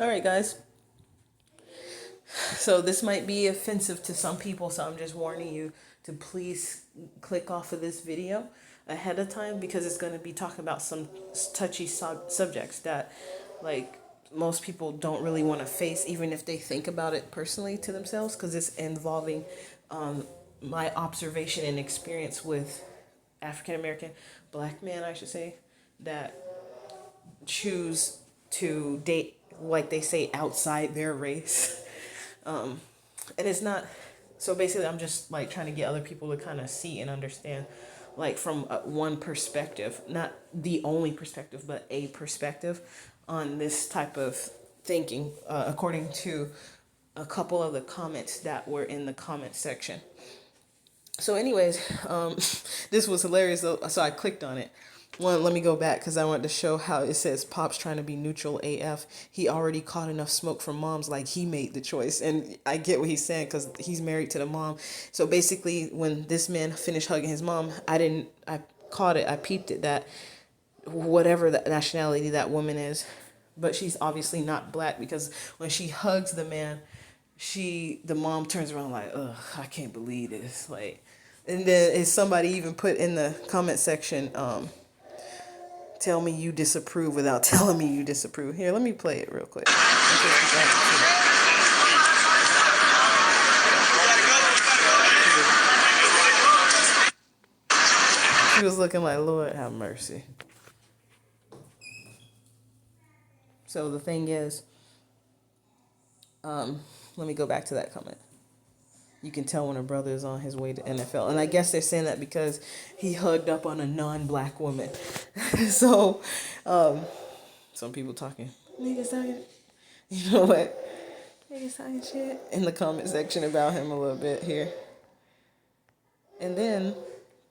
All right, guys. So this might be offensive to some people, so I'm just warning you to please click off of this video ahead of time because it's going to be talking about some touchy subjects that, like, most people don't really want to face, even if they think about it personally to themselves, because it's involving my observation and experience with African American black men, I should say, that choose to date, like they say, outside their race. And it's not, so basically I'm just like trying to get other people to kind of see and understand, like, from one perspective, not the only perspective but a perspective on this type of thinking, according to a couple of the comments that were in the comment section. So anyways, this was hilarious though, so I clicked on it. One, let me go back because I wanted to show how it says Pop's trying to be neutral AF. He already caught enough smoke from moms, like he made the choice. And I get what he's saying because he's married to the mom. So basically, when this man finished hugging his mom, I caught it, I peeped it, that whatever the nationality that woman is, but she's obviously not black, because when she hugs the man, the mom turns around like, ugh, I can't believe this. Like, and then somebody even put in the comment section, tell me you disapprove without telling me you disapprove. Here, let me play it real quick. She was looking like, Lord have mercy. So the thing is, let me go back to that comment. You can tell when a brother is on his way to NFL. And I guess they're saying that because he hugged up on a non-black woman. So, some people talking, niggas talking, you know what? Niggas talking shit in the comment section about him a little bit here. And then,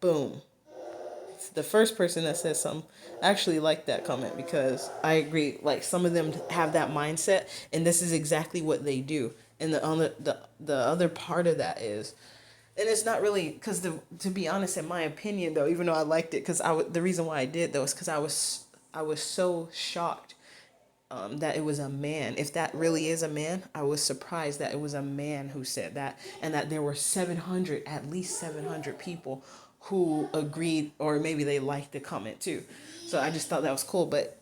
boom. The first person that says something, I actually like that comment because I agree. Like, some of them have that mindset, and this is exactly what they do. And the other part of that is, and it's not really because, to be honest, in my opinion though, even though I liked it, because the reason why I did though is because I was so shocked that it was a man. If that really is a man, I was surprised that it was a man who said that, and that there were at least 700 people who agreed, or maybe they liked the comment too. So I just thought that was cool. But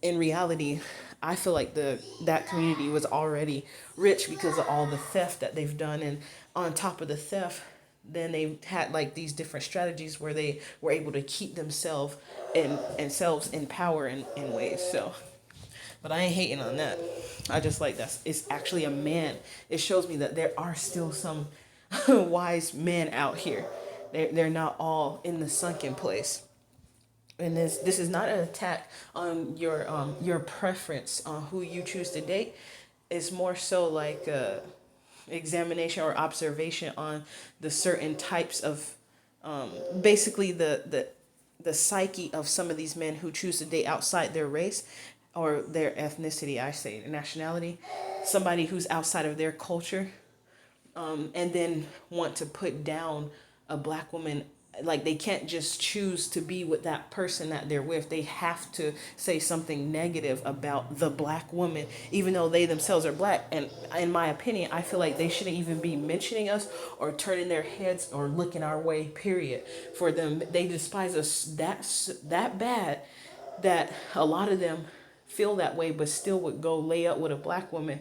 in reality, I feel like that community was already rich because of all the theft that they've done, and on top of the theft, then they had like these different strategies where they were able to keep themselves in power in ways. So, but I ain't hating on that. I just like that it's actually a man. It shows me that there are still some wise men out here. They're not all in the sunken place. And this is not an attack on your preference on who you choose to date. It's more so like a examination or observation on the certain types of, basically the psyche of some of these men who choose to date outside their race or their ethnicity. I say nationality, somebody who's outside of their culture, and then want to put down a black woman. Like, they can't just choose to be with that person that they're with. They have to say something negative about the black woman, even though they themselves are black. And in my opinion, I feel like they shouldn't even be mentioning us or turning their heads or looking our way, period. For them, they despise us that bad that a lot of them feel that way, but still would go lay up with a black woman.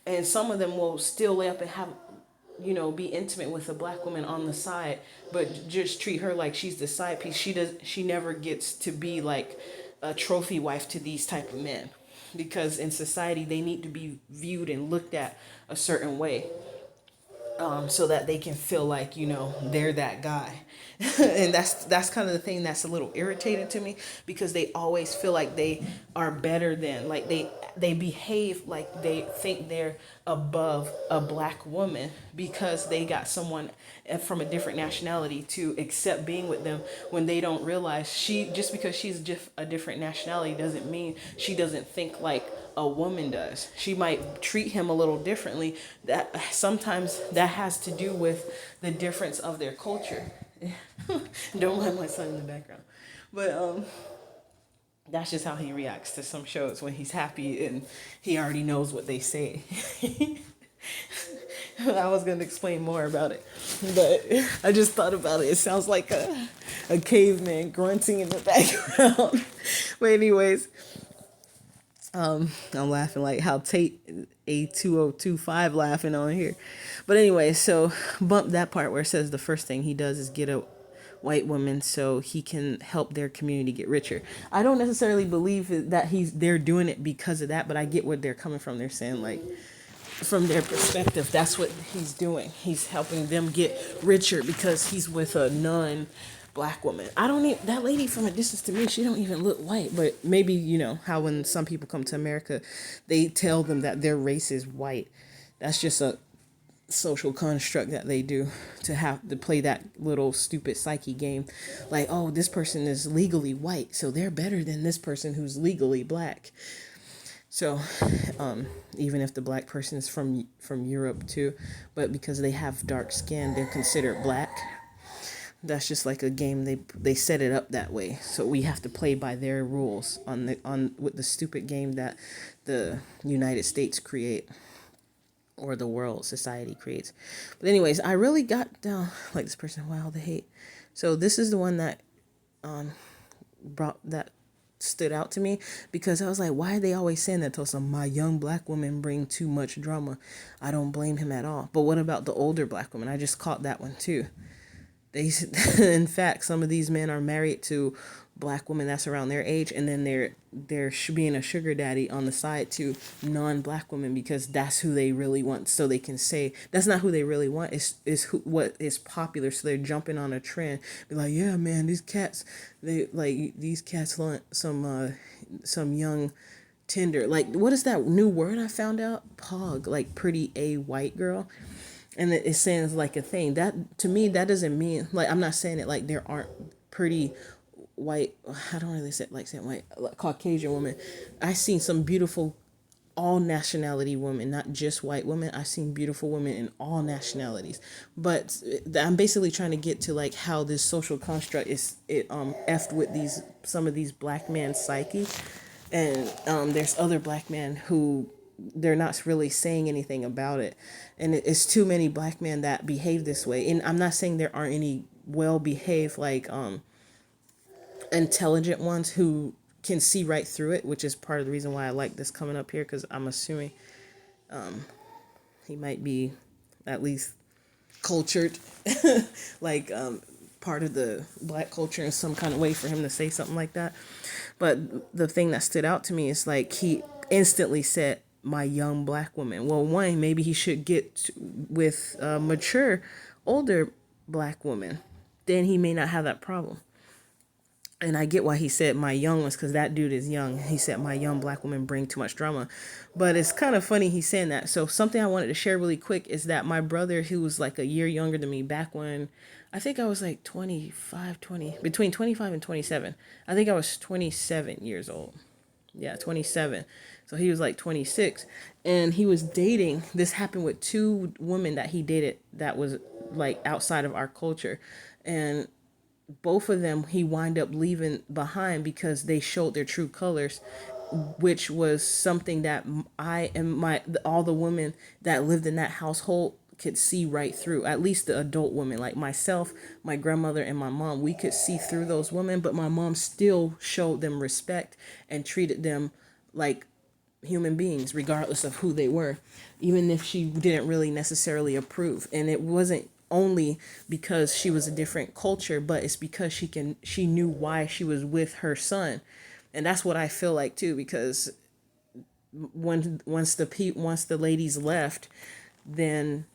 And some of them will still lay up and have, be intimate with a black woman on the side, but just treat her like she's the side piece. She never gets to be like a trophy wife to these type of men, because in society they need to be viewed and looked at a certain way, so that they can feel like, they're that guy. And that's kind of the thing that's a little irritating to me, because they always feel like they are better than, like, they behave like they think they're above a black woman because they got someone from a different nationality to accept being with them, when they don't realize just because she's just a different nationality doesn't mean she doesn't think like a woman does. She might treat him a little differently. That sometimes that has to do with the difference of their culture. Don't mind my son in the background. But That's just how he reacts to some shows when he's happy and he already knows what they say. I was going to explain more about it, but I just thought about it. It sounds like a caveman grunting in the background. But anyways, I'm laughing like how Tate A2025 laughing on here. But anyway, so bump that part where it says the first thing he does is get a white woman so he can help their community get richer. I don't necessarily believe that they're doing it because of that, but I get where they're coming from. They're saying like from their perspective, that's what he's doing. He's helping them get richer because he's with a non-black woman. I don't even, that lady from a distance to me, she don't even look white, but maybe, you know, how when some people come to America, they tell them that their race is white. That's just a social construct that they do to have to play that little stupid psyche game. Like, oh, this person is legally white, so they're better than this person who's legally black. So, even if the black person is from Europe too, but because they have dark skin, they're considered black. That's just like a game. They set it up that way, so we have to play by their rules on with the stupid game that the United States create or the world society creates. But anyways, I really got down like this person. Wow, the hate. So this is the one that brought that stood out to me because I was like, why are they always saying that to some my young black women bring too much drama? I don't blame him at all. But what about the older black women? I just caught that one too. They, in fact, some of these men are married to black women that's around their age, and then they're being a sugar daddy on the side to non-black women because that's who they really want. So they can say that's not who they really want. What is popular. So they're jumping on a trend. Be like, yeah, man, these cats want some young Tinder. Like, what is that new word I found out? Pog, like pretty a white girl. And it sounds like a thing that to me that doesn't mean like I'm not saying it like there aren't pretty white. I don't really say like saying white like Caucasian women. I seen some beautiful all nationality women, not just white women. I've seen beautiful women in all nationalities. But I'm basically trying to get to like how this social construct is effed with some of these black men's psyche, and there's other black men who they're not really saying anything about it, and it's too many black men that behave this way. And I'm not saying there aren't any well behaved like intelligent ones who can see right through it, which is part of the reason why I like this coming up here, because I'm assuming he might be at least cultured like part of the black culture in some kind of way for him to say something like that. But the thing that stood out to me is like he instantly said my young black woman. Well, one, maybe he should get with a mature older black woman, then he may not have that problem. And I get why he said my young ones, because that dude is young. He said my young black women bring too much drama. But it's kind of funny he's saying that. So something I wanted to share really quick is that my brother, who was like a year younger than me back when, I think I was like 20, between 25 and 27. I think I was 27 years old. Yeah, 27. So he was like 26. And he was dating, this happened with two women that he dated that was like outside of our culture. And both of them he wind up leaving behind because they showed their true colors, which was something that I and all the women that lived in that household could see right through. At least the adult women like myself, my grandmother, and my mom, we could see through those women, but my mom still showed them respect and treated them like human beings regardless of who they were, even if she didn't really necessarily approve. And it wasn't only because she was a different culture, but it's because she knew why she was with her son. And that's what I feel like too, because once the ladies left, then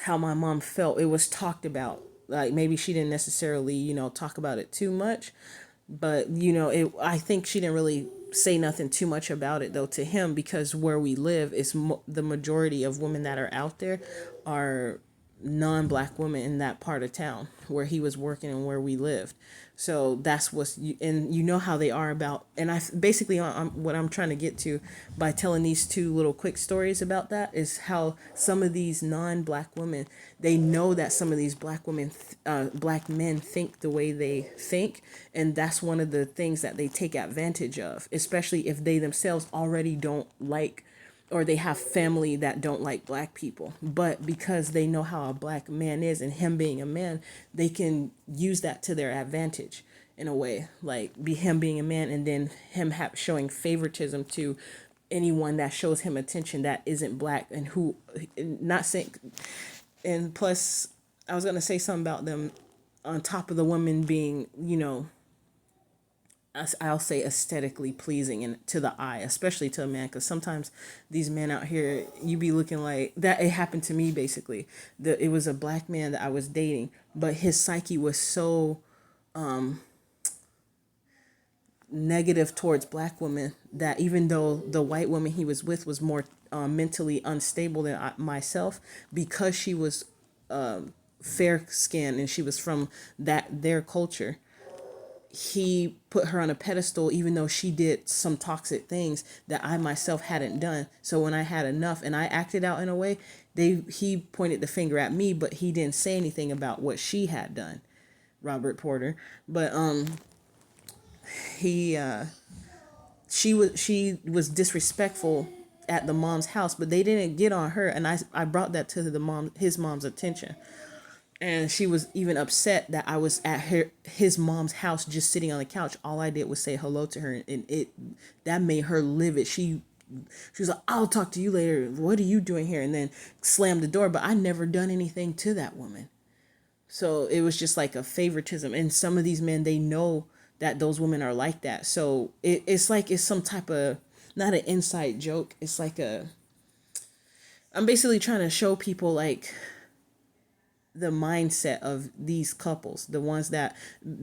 how my mom felt, it was talked about. Like maybe she didn't necessarily talk about it too much, but I think she didn't really say nothing too much about it though to him, because where we live is the majority of women that are out there are non-black woman in that part of town where he was working and where we lived. So that's what's and you know how they are about, and I basically what I'm trying to get to by telling these two little quick stories about that is how some of these non-black women, they know that some of these black women, black men think the way they think, and that's one of the things that they take advantage of, especially if they themselves already don't like, or they have family that don't like black people, but because they know how a black man is and him being a man, they can use that to their advantage in a way, like be him being a man and then him showing favoritism to anyone that shows him attention that isn't black, and who, not saying, and plus I was going to say something about them on top of the women being, I'll say aesthetically pleasing and to the eye, especially to a man, because sometimes these men out here, you be looking like that. It happened to me basically. It was a black man that I was dating, but his psyche was so negative towards black women that even though the white woman he was with was more mentally unstable than myself, because she was fair skinned and she was from their culture, he put her on a pedestal even though she did some toxic things that I myself hadn't done. So when I had enough and I acted out in a way, he pointed the finger at me, but he didn't say anything about what she had done, Robert Porter. But he she was disrespectful at the mom's house, but they didn't get on her, and I brought that to his mom's attention. And she was even upset that I was at his mom's house just sitting on the couch. All I did was say hello to her, and that made her livid. She was like, "I'll talk to you later. What are you doing here?" And then slammed the door. But I never done anything to that woman. So it was just like a favoritism. And some of these men, they know that those women are like that. So it's like it's some type of, not an inside joke. It's like I'm basically trying to show people like the mindset of these couples, the ones that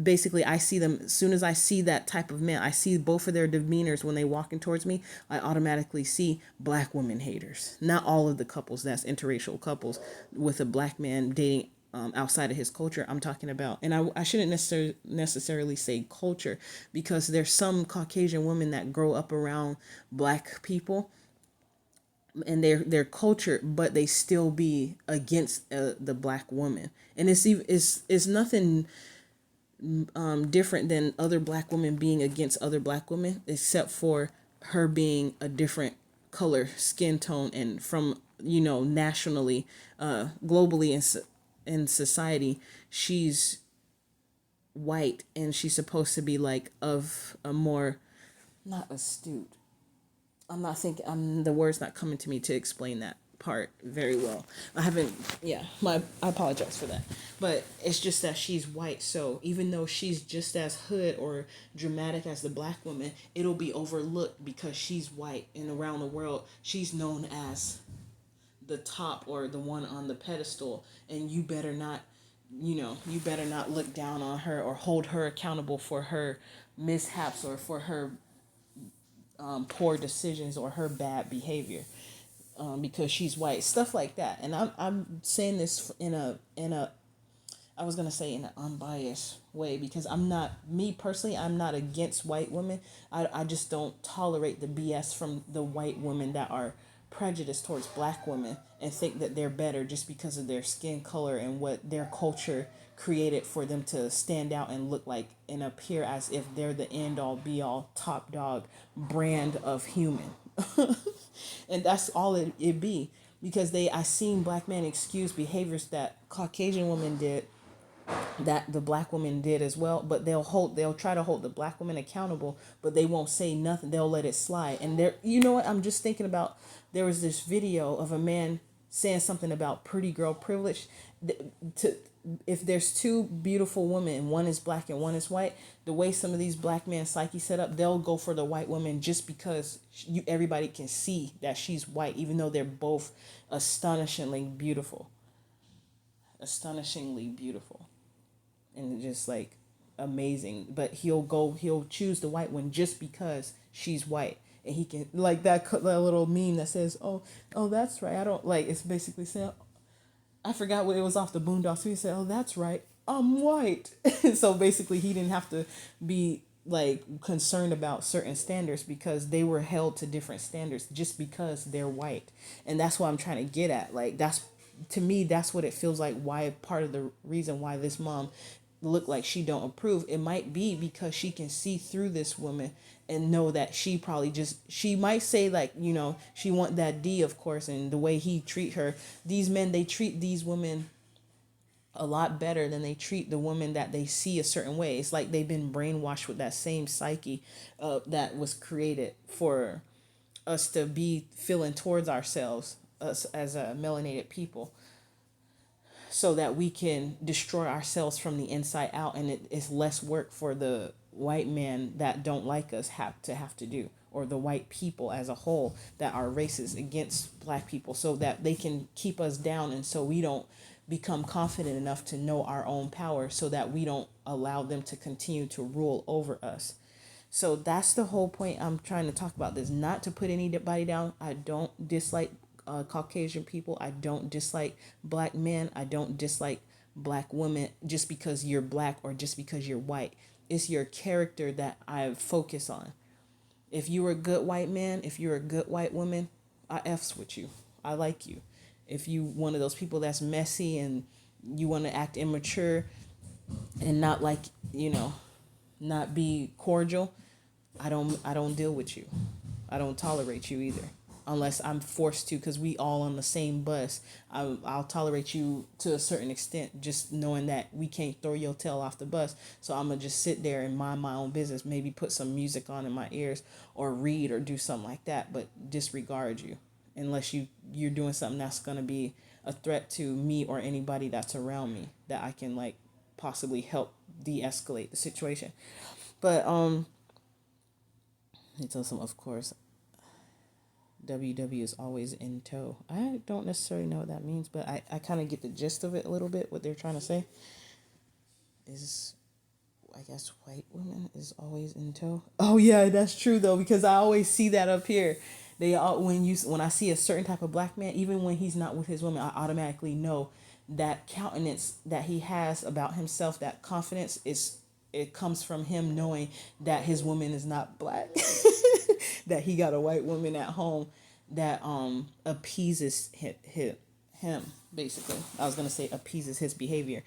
basically I see them, as soon as I see that type of man, I see both of their demeanors when they walking towards me, I automatically see black women haters. Not all of the couples that's interracial couples with a black man dating outside of his culture I'm talking about. And I shouldn't necessarily say culture, because there's some Caucasian women that grow up around black people and their culture, but they still be against the black woman. And it's nothing different than other black women being against other black women, except for her being a different color, skin tone, and from, nationally, globally in society, she's white, and she's supposed to be like of a more, not astute, I'm not thinking, the word's not coming to me to explain that part very well. I haven't, yeah, I apologize for that. But it's just that she's white, so even though she's just as hood or dramatic as the black woman, it'll be overlooked because she's white, and around the world, she's known as the top or the one on the pedestal, and you better not, you better not look down on her or hold her accountable for her mishaps or for her poor decisions or her bad behavior, because she's white, stuff like that. And I'm saying this in a I was gonna say in an unbiased way, because me personally, I'm not against white women. I just don't tolerate the BS from the white women that are prejudiced towards black women and think that they're better just because of their skin color and what their culture created for them to stand out and look like and appear as if they're the end all be all top dog brand of human. And that's all it be, because I seen black men excuse behaviors that Caucasian women did, that the black woman did as well, but they'll try to hold the black woman accountable, but they won't say nothing. They'll let it slide. And you know what, I'm just thinking about, there was this video of a man saying something about pretty girl privilege. To If there's two beautiful women and one is black and one is white, the way some of these black men psyche set up, they'll go for the white woman just because everybody can see that she's white, even though they're both astonishingly beautiful and just like amazing. But he'll choose the white one just because she's white, and he can, like that little meme that says, oh, that's right, I don't like, it's basically saying, I forgot what it was off the Boondocks. He said, "Oh, that's right, I'm white." So basically, he didn't have to be like concerned about certain standards because they were held to different standards just because they're white, and that's what I'm trying to get at. Like that's to me, that's what it feels like. Why part of the reason why this mom look like she don't approve, it might be because she can see through this woman and know that she probably just, she might say like, she want that D, of course, and the way he treat her, these men, they treat these women a lot better than they treat the woman that they see a certain way. It's like they've been brainwashed with that same psyche that was created for us to be feeling towards ourselves, us as a melanated people, so that we can destroy ourselves from the inside out, and it's less work for the white men that don't like us have to do, or the white people as a whole that are racist against black people, so that they can keep us down, and so we don't become confident enough to know our own power, so that we don't allow them to continue to rule over us. So that's the whole point I'm trying to talk about this. Not to put anybody down. I don't dislike Caucasian people. I don't dislike black men. I don't dislike black women just because you're black or just because you're white. It's your character that I focus on. If you're a good white man, if you're a good white woman, I F's with you. I like you. If you one of those people that's messy and you want to act immature and not like, you know, not be cordial, I don't deal with you. I don't tolerate you either. Unless I'm forced to, because we all on the same bus. I'll tolerate you to a certain extent, just knowing that we can't throw your tail off the bus. So I'm gonna just sit there and mind my own business. Maybe put some music on in my ears, or read, or do something like that. But disregard you, unless you're doing something that's gonna be a threat to me or anybody that's around me that I can like possibly help de-escalate the situation. But it's awesome, of course. WW is always in tow. I don't necessarily know what that means, but I kind of get the gist of it a little bit. What they're trying to say is, I guess, white women is always in tow. Oh yeah, that's true though, because I always see that up here. They all when I see a certain type of black man, even when he's not with his woman, I automatically know that countenance that he has about himself, that confidence is, it comes from him knowing that his woman is not black. That he got a white woman at home that appeases him basically. I was gonna say appeases his behavior,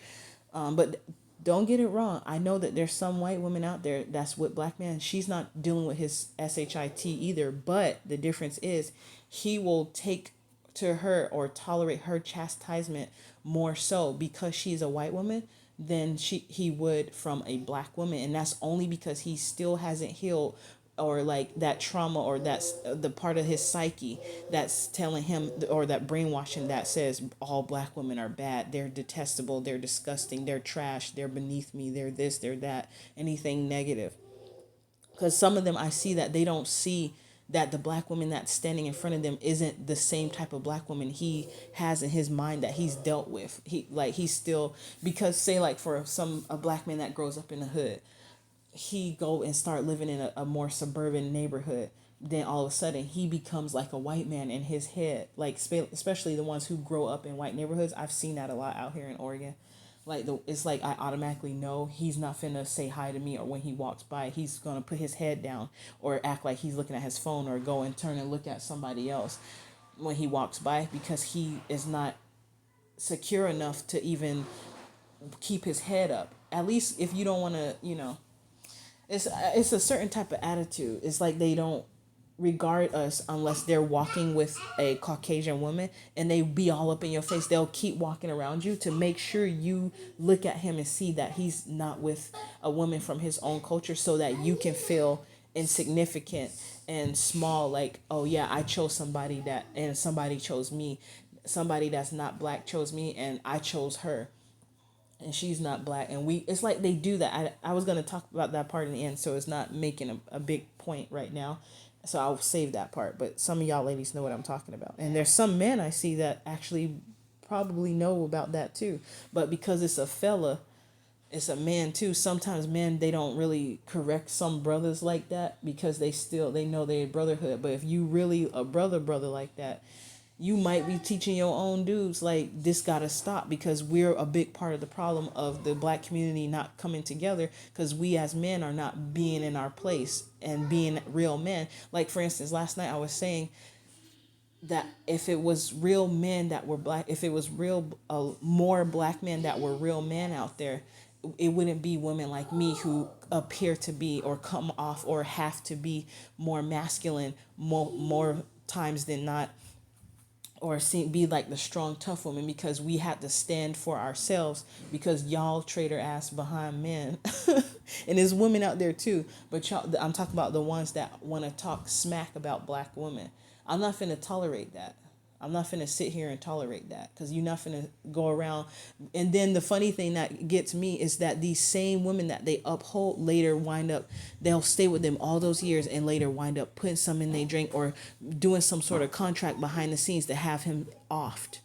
but don't get it wrong. I know that there's some white women out there that's with black men. She's not dealing with his shit either, but the difference is he will take to her or tolerate her chastisement more so because she's a white woman than he would from a black woman, and that's only because he still hasn't healed, or like that trauma, or that's the part of his psyche that's telling him, or that brainwashing that says all black women are bad, they're detestable, they're disgusting, they're trash, they're beneath me, they're this, they're that, anything negative. Because some of them, I see that they don't see that the black woman that's standing in front of them isn't the same type of black woman he has in his mind that he's dealt with. He's still, because say like for a black man that grows up in the hood, he go and start living in a more suburban neighborhood, then all of a sudden he becomes like a white man in his head, like especially the ones who grow up in white neighborhoods. I've seen that a lot out here in Oregon. Like it's like I automatically know he's not finna say hi to me, or when he walks by he's gonna put his head down or act like he's looking at his phone, or go and turn and look at somebody else when he walks by, because he is not secure enough to even keep his head up. At least if you don't want to, it's a certain type of attitude. It's like they don't regard us unless they're walking with a Caucasian woman, and they be all up in your face. They'll keep walking around you to make sure you look at him and see that he's not with a woman from his own culture, so that you can feel insignificant and small, like, oh yeah, I chose somebody that, and somebody chose me, somebody that's not black chose me, and I chose her, and she's not black, and it's like they do that. I was going to talk about that part in the end, so it's not making a big point right now, so I'll save that part. But some of y'all ladies know what I'm talking about, and there's some men I see that actually probably know about that too, but because it's a fella, it's a man too. Sometimes men, they don't really correct some brothers like that because they know their brotherhood. But if you really a brother like that, You might be teaching your own dudes like this gotta stop, because we're a big part of the problem of the black community not coming together, because we as men are not being in our place and being real men. Like for instance, last night I was saying that if it was real men that were black, if it was real more black men that were real men out there, it wouldn't be women like me who appear to be or come off or have to be more masculine more times than not, or be like the strong tough woman, because we had to stand for ourselves, because y'all traitor ass behind men. And there's women out there too, but y'all, I'm talking about the ones that want to talk smack about black women. I'm not finna tolerate that. I'm not finna sit here and tolerate that, because you're not finna go around. And then the funny thing that gets me is that these same women that they uphold later wind up, they'll stay with them all those years and later wind up putting some in their drink or doing some sort of contract behind the scenes to have him offed.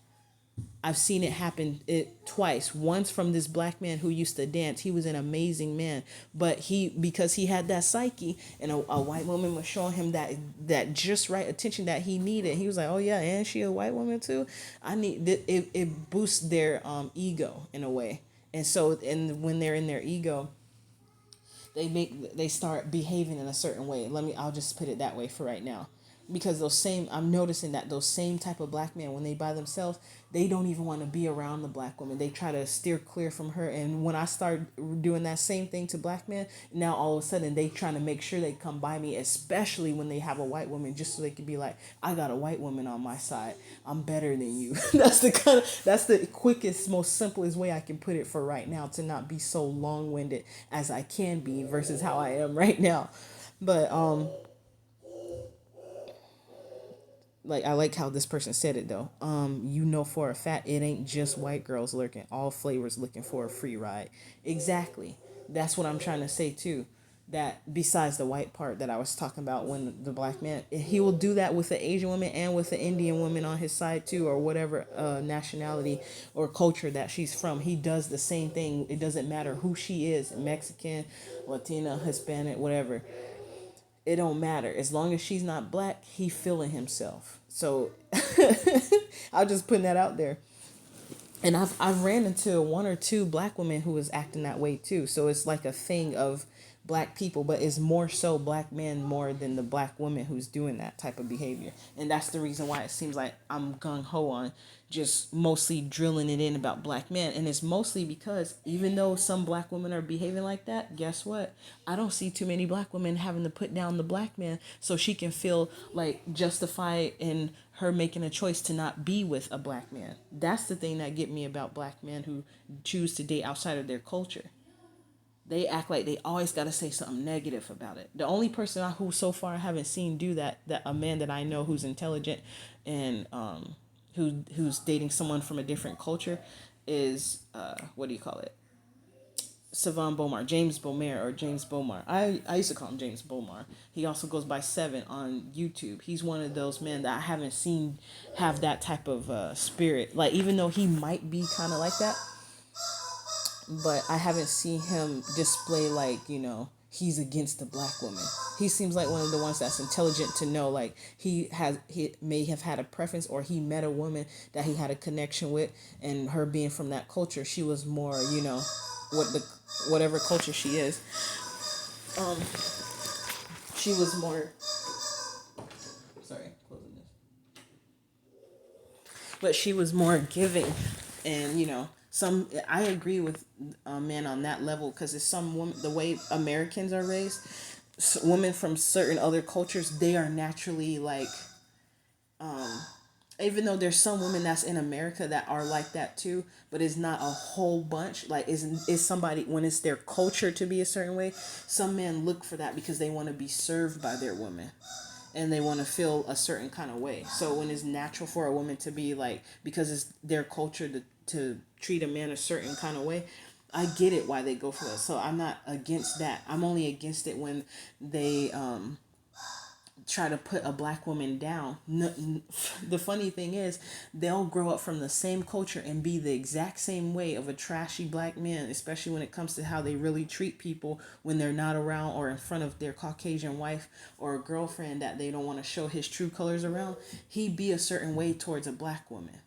I've seen it happen twice. Once from this black man who used to dance. He was an amazing man, but because he had that psyche, and a white woman was showing him that just right attention that he needed. He was like, "Oh yeah, and she a white woman too. I need it." It boosts their ego in a way, and so and when they're in their ego, they start behaving in a certain way. I'll just put it that way for right now, because I'm noticing that those same type of black men, when they by themselves, they don't even want to be around the black woman. They try to steer clear from her. And when I start doing that same thing to black men, now all of a sudden they trying to make sure they come by me, especially when they have a white woman, just so they can be like, I got a white woman on my side, I'm better than you. That's the quickest, most simplest way I can put it for right now, to not be so long-winded as I can be versus how I am right now. But like, I like how this person said it though. You know for a fact it ain't just white girls lurking, all flavors looking for a free ride. Exactly. That's what I'm trying to say too. That besides the white part that I was talking about, when the black man, he will do that with the Asian woman and with the Indian woman on his side too, or whatever nationality or culture that she's from. He does the same thing. It doesn't matter who she is, Mexican, Latina, Hispanic, whatever, it don't matter. As long as she's not black, he feeling himself. So I'm just putting that out there. And I've ran into one or two black women who was acting that way too. So it's like a thing of black people, but it's more so black men more than the black woman who's doing that type of behavior. And that's the reason why it seems like I'm gung ho on just mostly drilling it in about black men. And it's mostly because even though some black women are behaving like that, guess what? I don't see too many black women having to put down the black man so she can feel like justified in her making a choice to not be with a black man. That's the thing that get me about black men who choose to date outside of their culture. They act like they always got to say something negative about it. The only person who so far I haven't seen do that a man that I know who's intelligent and who's dating someone from a different culture is what do you call it? Savan Bomar, James Bomar, or James Bomar. I used to call him James Bomar. He also goes by Seven on YouTube. He's one of those men that I haven't seen have that type of spirit. Like, even though he might be kind of like that, but I haven't seen him display like, he's against the black woman. He seems like one of the ones that's intelligent to know, like, he may have had a preference, or he met a woman that he had a connection with, and her being from that culture, she was more, whatever culture she is, she was more, sorry, closing this, but she was more giving. And I agree with men on that level, because it's some women, the way Americans are raised, women from certain other cultures, they are naturally like, even though there's some women that's in America that are like that too, but it's not a whole bunch. Like, is somebody, when it's their culture to be a certain way, some men look for that because they want to be served by their woman, and they want to feel a certain kind of way. So when it's natural for a woman to be like, because it's their culture to treat a man a certain kind of way, I get it why they go for that. So I'm not against that. I'm only against it when they try to put a black woman down. The funny thing is, they'll grow up from the same culture and be the exact same way of a trashy black man, especially when it comes to how they really treat people when they're not around or in front of their Caucasian wife or a girlfriend that they don't want to show his true colors around. He'd be a certain way towards a black woman.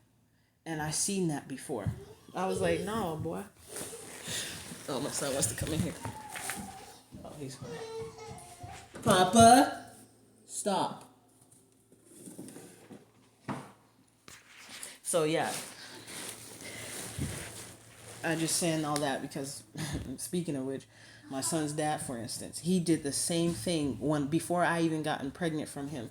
And I seen that before. I was like, no, boy. Oh, my son wants to come in here. Oh, he's fine. Papa, stop. So yeah, I just saying all that because speaking of which, my son's dad, for instance, he did the same thing when before I even gotten pregnant from him.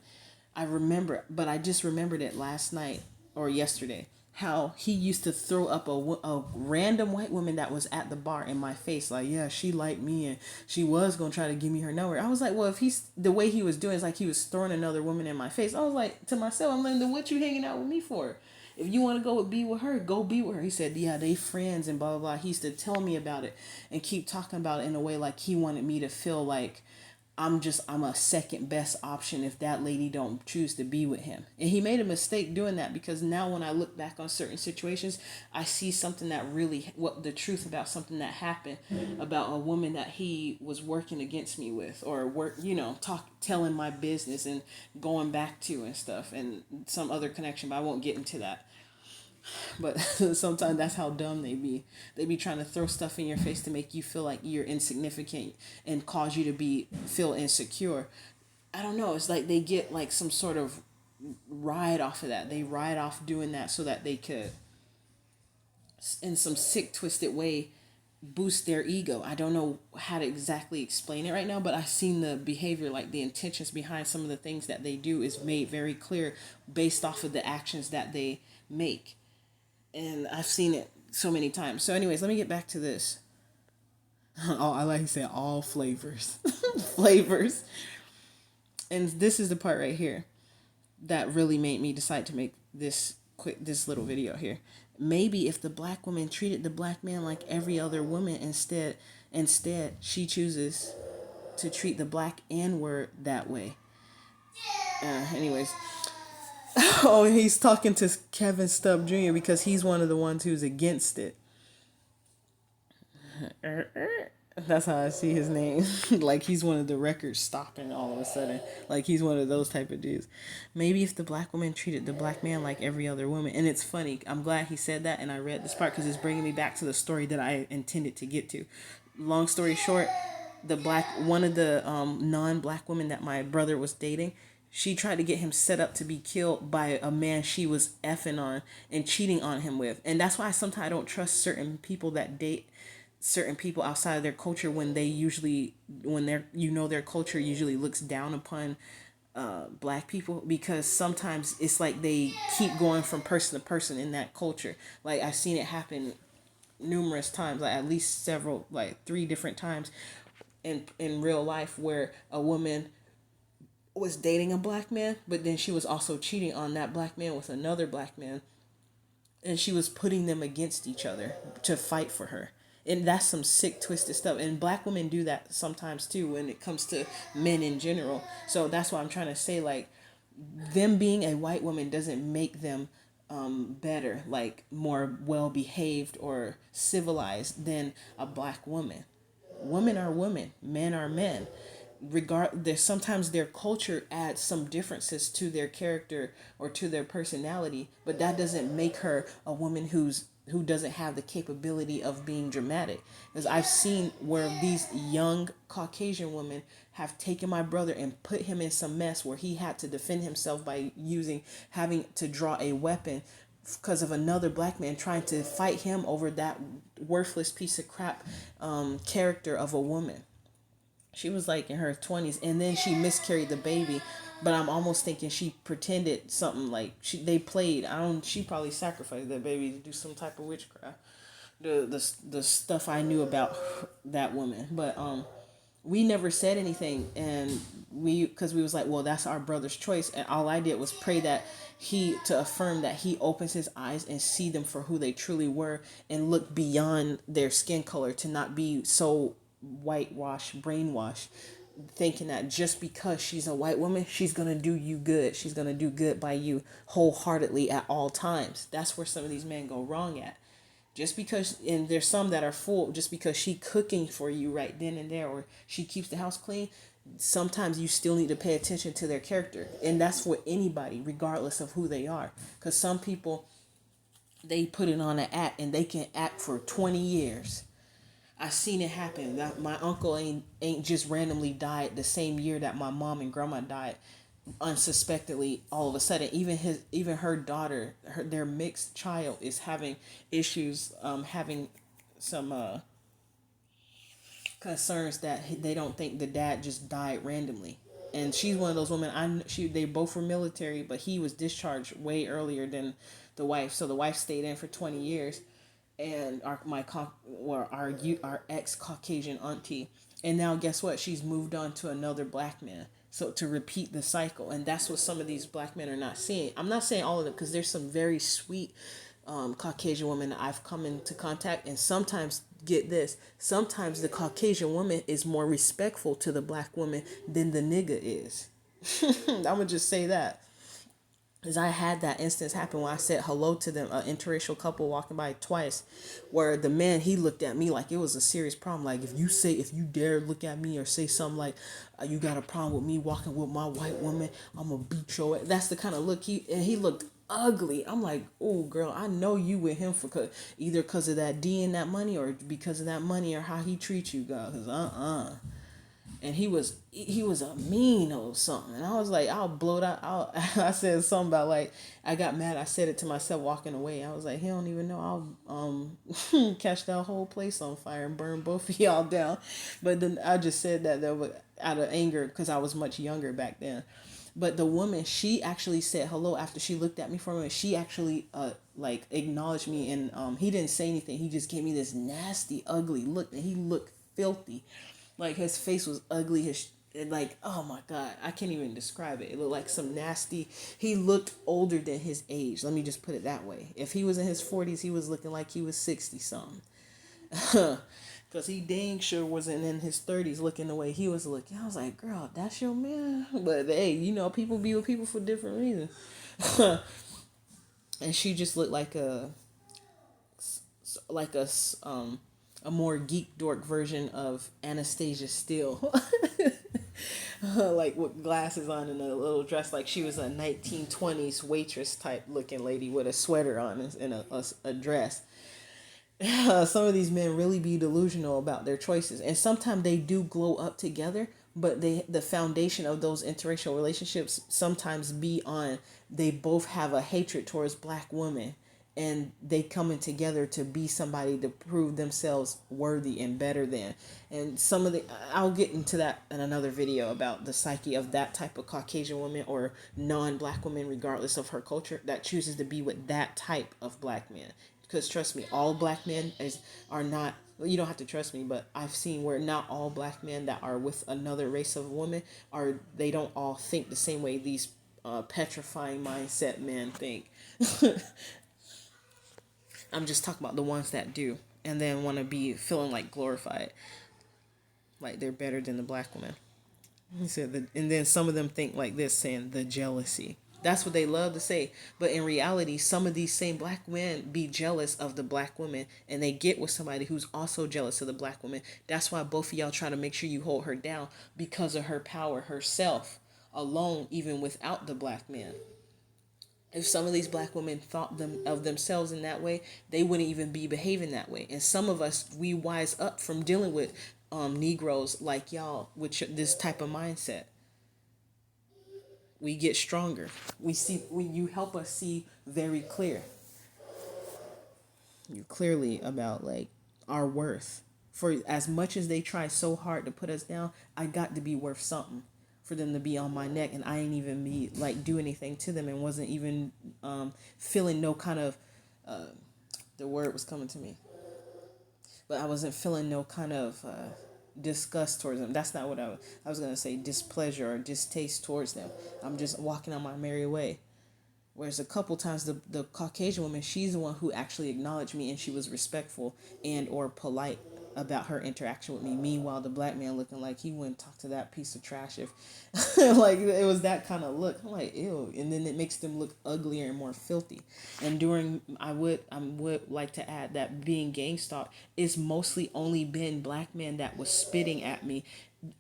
I remember, but I just remembered it last night or yesterday. How he used to throw up a random white woman that was at the bar in my face, like, yeah, she liked me and she was gonna try to give me her number. I was like, well, if he's the way he was doing is like he was throwing another woman in my face. I was like to myself, I'm like, then what you hanging out with me for? If you want to be with her, go be with her. He said, yeah, they friends and blah blah blah. He used to tell me about it and keep talking about it in a way like he wanted me to feel like I'm a second best option if that lady don't choose to be with him. And he made a mistake doing that because now when I look back on certain situations, I see something that really, what the truth about something that happened about a woman that he was working against me with or telling my business and going back to and stuff and some other connection, but I won't get into that. But sometimes that's how dumb they be. They be trying to throw stuff in your face to make you feel like you're insignificant and cause you to feel insecure. I don't know. It's like they get like some sort of ride off of that. They ride off doing that so that they could, in some sick, twisted way, boost their ego. I don't know how to exactly explain it right now, but I've seen the behavior, like the intentions behind some of the things that they do is made very clear based off of the actions that they make. And I've seen it so many times. So anyways, let me get back to this. Oh, I like to say all flavors. Flavors. And this is the part right here that really made me decide to make this little video here. Maybe if the black woman treated the black man like every other woman, instead she chooses to treat the black N-word that way. Anyways. Oh, he's talking to Kevin Stubb Jr. because he's one of the ones who's against it. That's how I see his name. Like he's one of the records stopping all of a sudden. Like he's one of those type of dudes. Maybe if the black woman treated the black man like every other woman. And it's funny. I'm glad he said that and I read this part because it's bringing me back to the story that I intended to get to. Long story short, one of the non-black women that my brother was dating, she tried to get him set up to be killed by a man she was effing on and cheating on him with. And that's why sometimes I don't trust certain people that date certain people outside of their culture when their culture usually looks down upon black people, because sometimes it's like they keep going from person to person in that culture. Like I've seen it happen numerous times, like at least several, like 3 different times in real life where a woman was dating a black man, but then she was also cheating on that black man with another black man, and she was putting them against each other to fight for her. And that's some sick, twisted stuff. And black women do that sometimes too when it comes to men in general. So that's why I'm trying to say, like, them being a white woman doesn't make them better, like more well behaved or civilized than a black woman. Women are women, men are men. There's sometimes their culture adds some differences to their character or to their personality, but that doesn't make her a woman who doesn't have the capability of being dramatic. Because I've seen where these young Caucasian women have taken my brother and put him in some mess where he had to defend himself by having to draw a weapon because of another black man trying to fight him over that worthless piece of crap character of a woman. She was like in her 20s, and then she miscarried the baby. But I'm almost thinking she pretended something, like they played. She probably sacrificed that baby to do some type of witchcraft. The stuff I knew about that woman, but we never said anything, and because we was like, well, that's our brother's choice, and all I did was pray that to affirm that he opens his eyes and see them for who they truly were, and look beyond their skin color to not be so brainwashed thinking that just because she's a white woman, she's gonna do you good. She's gonna do good by you wholeheartedly at all times. That's where some of these men go wrong at. Just because, and there's some that are full, just because she cooking for you right then and there, or she keeps the house clean, sometimes you still need to pay attention to their character. And that's for anybody, regardless of who they are. Because some people, they put it on an act and they can act for 20 years. I seen it happen. That my uncle ain't just randomly died the same year that my mom and grandma died, unsuspectedly all of a sudden. Even her daughter, their mixed child is having issues, having some concerns that they don't think the dad just died randomly. And she's one of those women. They both were military, but he was discharged way earlier than the wife. So the wife stayed in for 20 years, and our ex Caucasian auntie, and now guess what? She's moved on to another black man. So to repeat the cycle, and that's what some of these black men are not seeing. I'm not saying all of them, because there's some very sweet Caucasian women that I've come into contact, and sometimes, get this, sometimes the Caucasian woman is more respectful to the black woman than the nigga is. I'm gonna just say that. Because I had that instance happen when I said hello to them, an interracial couple walking by twice, where the man, he looked at me like it was a serious problem. Like, if you dare look at me or say something like, you got a problem with me walking with my white woman, I'm gonna beat your ass. That's the kind of look he looked ugly. I'm like, oh girl, I know you with him for either because of that D and that money, or because of that money, or how he treats you, girl. Because and he was a mean or something, and I was like, I'll blow that out. I said something about, like, I got mad. I said it to myself walking away. I was like, he don't even know I'll catch that whole place on fire and burn both of y'all down. But then I just said that though, out of anger, because I was much younger back then. But the woman, she actually said hello after she looked at me for a minute. She actually like acknowledged me, and he didn't say anything. He just gave me this nasty, ugly look, and he looked filthy. Like, his face was ugly. Like, oh my God, I can't even describe it. It looked like some nasty. He looked older than his age. Let me just put it that way. If he was in his 40s, he was looking like he was 60 something. Because he dang sure wasn't in his 30s looking the way he was looking. I was like, girl, that's your man. But hey, people be with people for different reasons. And she just looked like like a a more geek dork version of Anastasia Steele. Like, with glasses on and a little dress, like she was a 1920s waitress type looking lady with a sweater on and a dress. Some of these men really be delusional about their choices, and sometimes they do glow up together, but the foundation of those interracial relationships sometimes be on, they both have a hatred towards black women, and they coming together to be somebody to prove themselves worthy and better than. And some of the, I'll get into that in another video about the psyche of that type of Caucasian woman or non-black woman, regardless of her culture, that chooses to be with that type of black man. Because trust me, all black men are not, well, you don't have to trust me, but I've seen where not all black men that are with another race of women they don't all think the same way these petrifying mindset men think. I'm just talking about the ones that do, and then want to be feeling like glorified, like they're better than the black woman. He said, and then some of them think like this, saying the jealousy. That's what they love to say. But in reality, some of these same black men be jealous of the black woman, and they get with somebody who's also jealous of the black woman. That's why both of y'all try to make sure you hold her down, because of her power herself alone, even without the black man. If some of these black women thought of themselves in that way, they wouldn't even be behaving that way. And some of us, we wise up from dealing with Negroes like y'all with this type of mindset. We get stronger. You help us see very clear. You clearly about, like, our worth. For as much as they try so hard to put us down, I got to be worth something for them to be on my neck, and I ain't even be like do anything to them, and wasn't even feeling no kind of the word was coming to me, but I wasn't feeling no kind of disgust towards them. That's not what I was gonna say, displeasure or distaste towards them. I'm just walking on my merry way. Whereas a couple times the Caucasian woman, she's the one who actually acknowledged me, and she was respectful and or polite about her interaction with me. Meanwhile, the black man looking like he wouldn't talk to that piece of trash if, like, it was that kind of look. I'm like, ew. And then it makes them look uglier and more filthy. And I would like to add that being gang stalked is mostly only been black men that was spitting at me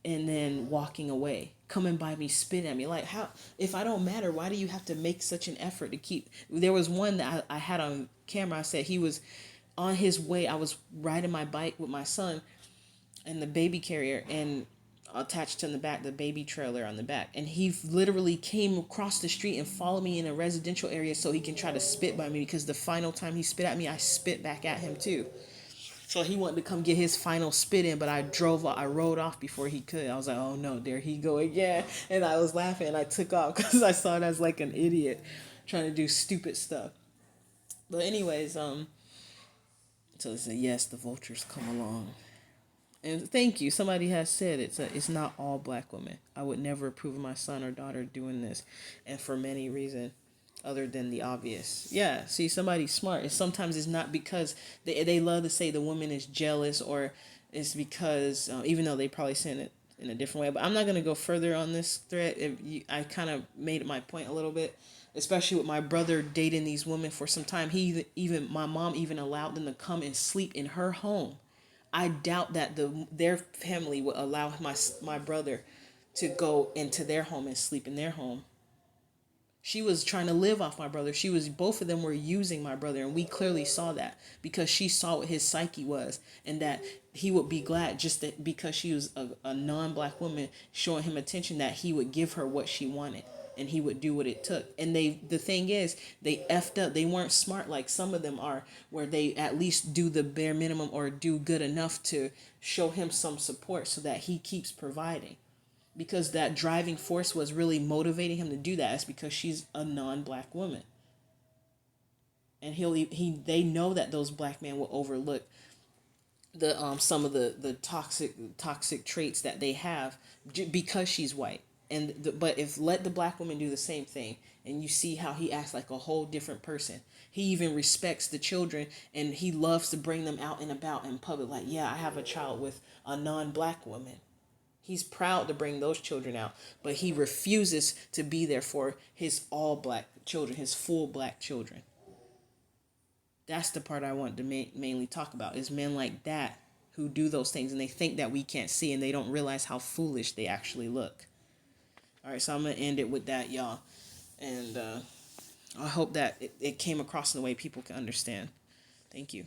and then walking away, coming by me, spitting at me. Like, how, if I don't matter, why do you have to make such an effort to keep? There was one that I had on camera. I said he was on his way. I was riding my bike with my son and the baby carrier, and attached to the back, the baby trailer on the back. And he literally came across the street and followed me in a residential area so he can try to spit by me, because the final time he spit at me, I spit back at him too. So he wanted to come get his final spit in, but I rode off before he could. I was like, oh no, there he go again. And I was laughing and I took off because I saw it as like an idiot trying to do stupid stuff. But anyways, so they said, yes, the vultures come along. And thank you. Somebody has said it's not all black women. I would never approve of my son or daughter doing this, and for many reasons other than the obvious. Yeah, see, somebody's smart. And sometimes it's not because they love to say the woman is jealous, or it's because even though they probably saying it in a different way. But I'm not gonna go further on this thread. I kind of made my point a little bit, especially with my brother dating these women for some time. My mom even allowed them to come and sleep in her home. I doubt that their family would allow my brother to go into their home and sleep in their home. She was trying to live off my brother. Both of them were using my brother, and we clearly saw that because she saw what his psyche was, and that he would be glad just that because she was a non-black woman showing him attention, that he would give her what she wanted and he would do what it took. And the thing is, they effed up. They weren't smart like some of them are, where they at least do the bare minimum or do good enough to show him some support so that he keeps providing, because that driving force was really motivating him to do that. It's because she's a non-black woman, and they know that those black men will overlook the some of the toxic traits that they have because she's white. But if let the black woman do the same thing, and you see how he acts like a whole different person. He even respects the children, and he loves to bring them out and about in public. Like, yeah, I have a child with a non-black woman. He's proud to bring those children out, but he refuses to be there for his all black children, his full black children. That's the part I want to mainly talk about, is men like that who do those things and they think that we can't see, and they don't realize how foolish they actually look. All right, so I'm going to end it with that, y'all. And I hope that it came across in the way people can understand. Thank you.